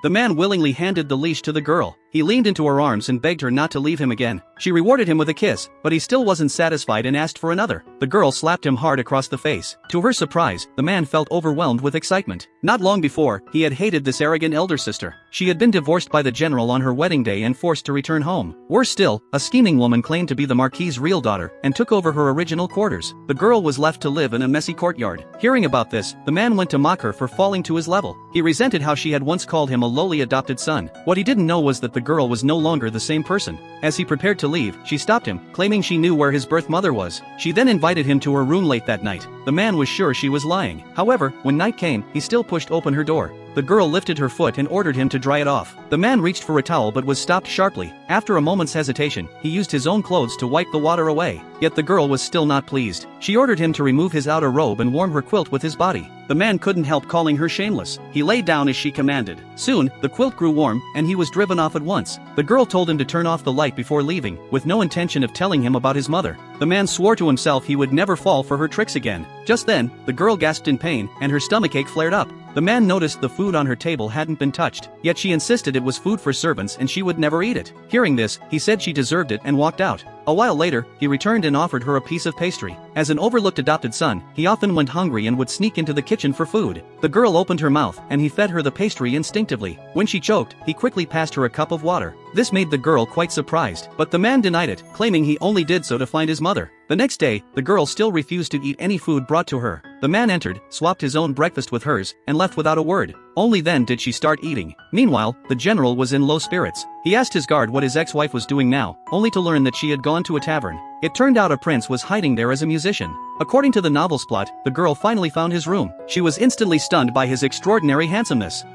The man willingly handed the leash to the girl. He leaned into her arms and begged her not to leave him again. She rewarded him with a kiss, but he still wasn't satisfied and asked for another. The girl slapped him hard across the face. To her surprise, the man felt overwhelmed with excitement. Not long before, he had hated this arrogant elder sister. She had been divorced by the general on her wedding day and forced to return home. Worse still, a scheming woman claimed to be the Marquis's real daughter and took over her original quarters. The girl was left to live in a messy courtyard. Hearing about this, the man went to mock her for falling to his level. He resented how she had once called him a lowly adopted son. What he didn't know was that the girl was no longer the same person. As he prepared to leave, she stopped him, claiming she knew where his birth mother was. She then invited him to her room late that night. The man was sure she was lying. However, when night came, he still pushed open her door. The girl lifted her foot and ordered him to dry it off. The man reached for a towel but was stopped sharply. After a moment's hesitation, he used his own clothes to wipe the water away. Yet the girl was still not pleased. She ordered him to remove his outer robe and warm her quilt with his body. The man couldn't help calling her shameless. He lay down as she commanded. Soon, the quilt grew warm, and he was driven off at once. The girl told him to turn off the light before leaving, with no intention of telling him about his mother. The man swore to himself he would never fall for her tricks again. Just then, the girl gasped in pain, and her stomachache flared up. The man noticed the food on her table hadn't been touched, yet she insisted it was food for servants and she would never eat it. Hearing this, he said she deserved it and walked out. A while later, he returned and offered her a piece of pastry. As an overlooked adopted son, he often went hungry and would sneak into the kitchen for food. The girl opened her mouth, and he fed her the pastry instinctively. When she choked, he quickly passed her a cup of water. This made the girl quite surprised, but the man denied it, claiming he only did so to find his mother. The next day, the girl still refused to eat any food brought to her. The man entered, swapped his own breakfast with hers, and left without a word. Only then did she start eating. Meanwhile, the general was in low spirits. He asked his guard what his ex-wife was doing now, only to learn that she had gone to a tavern. It turned out a prince was hiding there as a musician. According to the novel's plot, the girl finally found his room. She was instantly stunned by his extraordinary handsomeness.